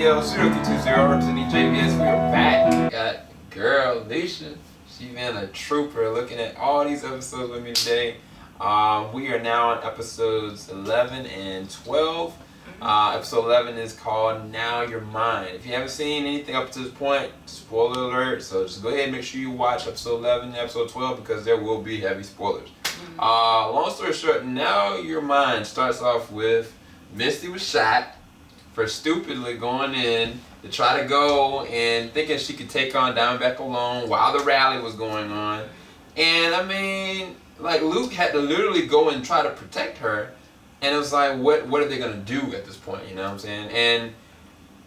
yo, Soliloquy 20 representing JBS. We are back. We got girl Alicia. She been a trooper looking at all these episodes with me today. We are now on episodes 11 and 12. Episode 11 is called Now You're Mine. If you haven't seen anything up to this point, spoiler alert, so just go ahead and make sure you watch episode 11 and episode 12 because there will be heavy spoilers. Long story short, Now You're Mine starts off with Misty was shot for stupidly going in to try to go and thinking she could take on Diamondback alone while the rally was going on. And I mean, like, Luke had to literally go and try to protect her. And it was like, what are they going to do at this point, you know what I'm saying? And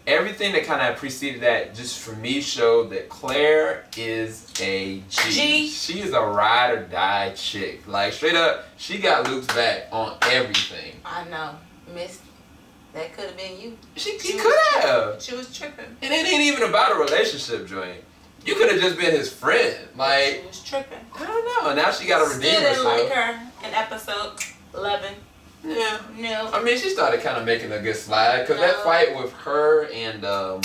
everything that kind of preceded that, just for me, showed that Claire is a G. She is a ride or die chick. Like, straight up, she got Luke's back on everything. I know. Misty, that could have been you. She could have. She was tripping. And it ain't even about a relationship, joint. You could have just been his friend. Like, she was tripping. I don't know. Now she got to redeem herself. Still didn't like her in episode 11. Yeah. No. I mean, she started kind of making a good slide because that fight with her and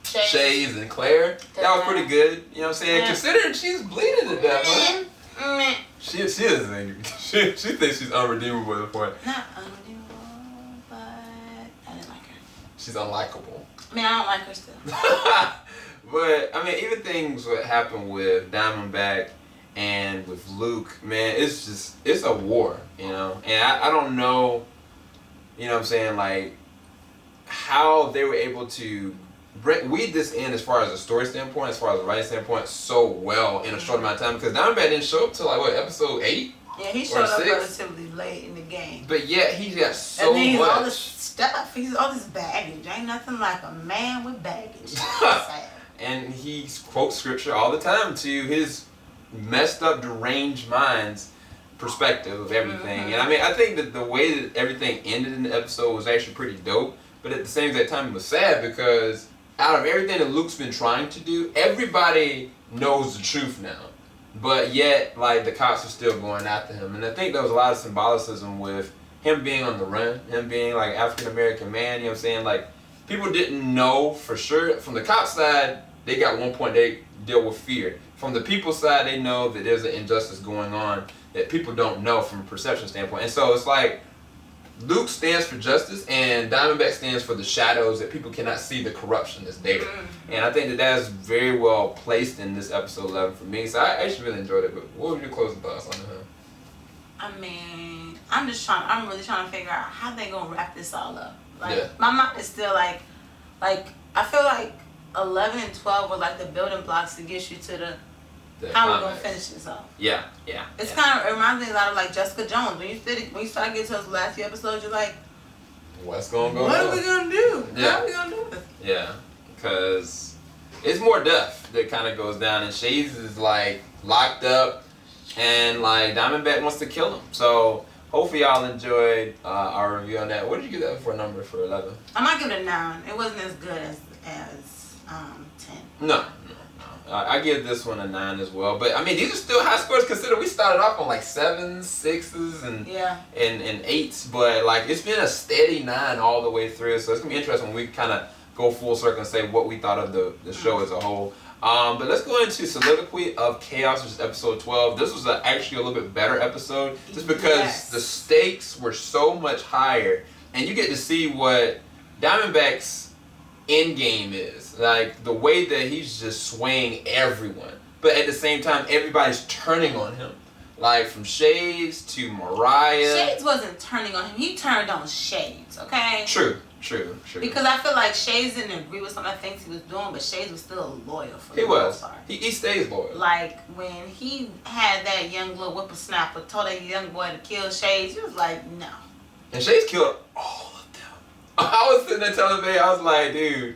Shays and Claire, that was pretty good. You know what I'm saying? Considering she's bleeding to death, man. She is angry. She thinks she's unredeemable at the point. Not unredeemable, but I didn't like her. She's unlikable. I mean, I don't like her still. But I mean, even things what happened with Diamondback and with Luke, man, it's a war, you know. And I don't know, you know what I'm saying, like how they were able to weed this in as far as a story standpoint, as far as a writing standpoint, so well in a short amount of time. Because Diamondback didn't show up till like what, episode 8? Yeah, he showed up relatively late in the game. But yet he got so and then much. All this stuff. He's all this baggage. Ain't nothing like a man with baggage. And he quotes scripture all the time to his messed up, deranged mind's perspective of everything. And I mean, I think that the way that everything ended in the episode was actually pretty dope. But at the same time, it was sad because out of everything that Luke's been trying to do, everybody knows the truth now. But yet, like, the cops are still going after him. And I think there was a lot of symbolicism with him being on the run, him being like African-American man, you know what I'm saying? Like, people didn't know for sure. From the cop side, they got one point, they deal with fear. From the people side, they know that there's an injustice going on that people don't know from a perception standpoint. And so it's like Luke stands for justice and Diamondback stands for the shadows that people cannot see, the corruption that's there. And I think that that's very well placed in this episode 11 for me. So I actually really enjoyed it. But what were your closing thoughts on it? I mean, I'm really trying to figure out how they gonna wrap this all up. Like, my mind is still like I feel like 11 and 12 were like the building blocks to get you to the how we're gonna finish this off. Yeah. It's kind of, it reminds me a lot of like Jessica Jones. When you start getting to those last few episodes, you're like, what's going on? What are we gonna do? Yeah. How are we gonna do this? Yeah, because it's more death that kind of goes down, and Shades is like locked up, and like Diamondback wants to kill him. So hopefully y'all enjoyed our review on that. What did you give that for a number for 11? I might give it a 9. It wasn't as good as 10. No. I give this one a 9 as well. But I mean, these are still high scores considering we started off on like 7s, 6s, and 8s. But like, it's been a steady 9 all the way through. So it's gonna be interesting when we kind of go full circle and say what we thought of the show as a whole. But let's go into Soliloquy of Chaos, which is episode 12. This was actually a little bit better episode just because the stakes were so much higher, and you get to see what Diamondback's end game is, like the way that he's just swaying everyone, but at the same time everybody's turning on him, like from Shades to Mariah. Shades wasn't turning on him, he turned on Shades. Okay, true, because I feel like Shades didn't agree with some of the things he was doing, but Shades was still loyal for the most part. He stays loyal. Like when he had that young little whippersnapper told that young boy to kill Shades, he was like, no. And Shades killed all of them. I was sitting there telling Babe, I was like, dude,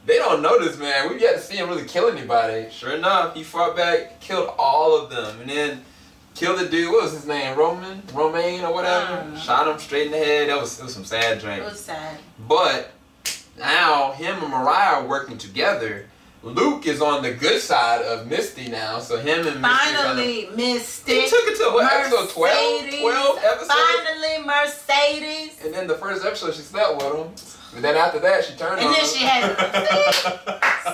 they don't know this man. We've yet to see him really kill anybody. Sure enough, he fought back, killed all of them, and then killed the dude. What was his name? Romaine or whatever. Shot him straight in the head. It was some sad drink. It was sad. But now him and Mariah are working together Luke is on the good side of Misty now, so him and Misty finally Misty. He took it to what, episode 12 episodes? Finally Mercedes. And then the first episode she slept with him. And then after that she turned on him. And then she had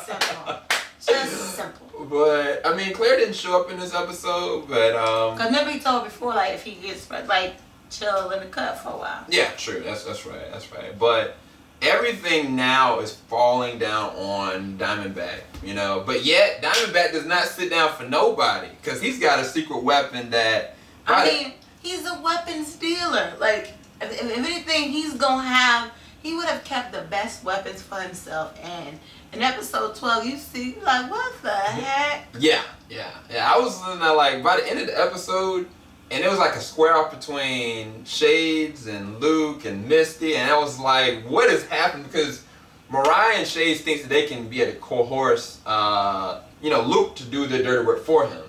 simple. Just simple. But I mean, Claire didn't show up in this episode, but Cause remember he told before, like if he gets like chill in the cut for a while. Yeah, true. That's right. But everything now is falling down on Diamondback, you know. But yet Diamondback does not sit down for nobody because he's got a secret weapon that. I mean, he's a weapons dealer. Like if anything, he's gonna have. He would have kept the best weapons for himself. And in episode 12, you see, like, what the heck? Yeah. I was looking at, like, by the end of the episode, and it was like a square off between Shades and Luke and Misty, and I was like, what is happening? Because Mariah and Shades thinks that they can be able to coerce, Luke to do the dirty work for him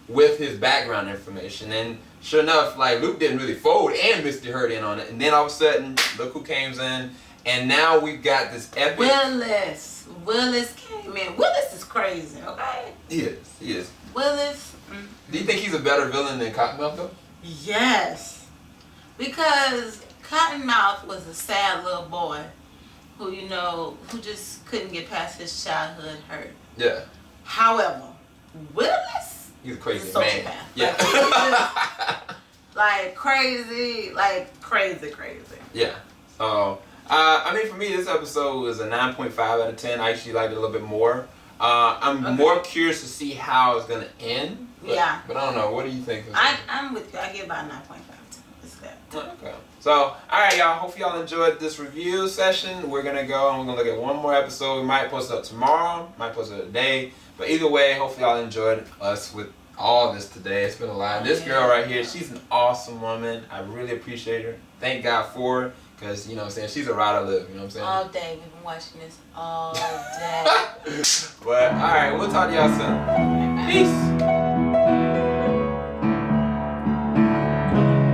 with his background information. And sure enough, like, Luke didn't really fold, and Misty heard in on it. And then all of a sudden, look who came in. And now we've got this epic... Willis came in. Willis is crazy, okay? He is. Willis... Do you think he's a better villain than Cottonmouth, though? Yes. Because Cottonmouth was a sad little boy who, who just couldn't get past his childhood hurt. Yeah. However, Willis... He's a crazy man. Sociopath. Yeah. Like crazy. Yeah. So... I mean, for me, this episode was a 9.5 out of 10. I actually liked it a little bit more. I'm more curious to see how it's going to end. But, But I don't know. What do you think? I'm with you. I give about 9.5. It's good. Okay. So, all right, y'all. Hope y'all enjoyed this review session. We're going to go and we're going to look at one more episode. We might post it up tomorrow. Might post it today. But either way, hopefully y'all enjoyed us with all this today. It's been a lot. This girl right here, she's an awesome woman. I really appreciate her. Thank God for her. Because, you know what I'm saying, she's a ride to live, you know what I'm saying? All day. We've been watching this all day. But, alright, we'll talk to y'all soon. Peace.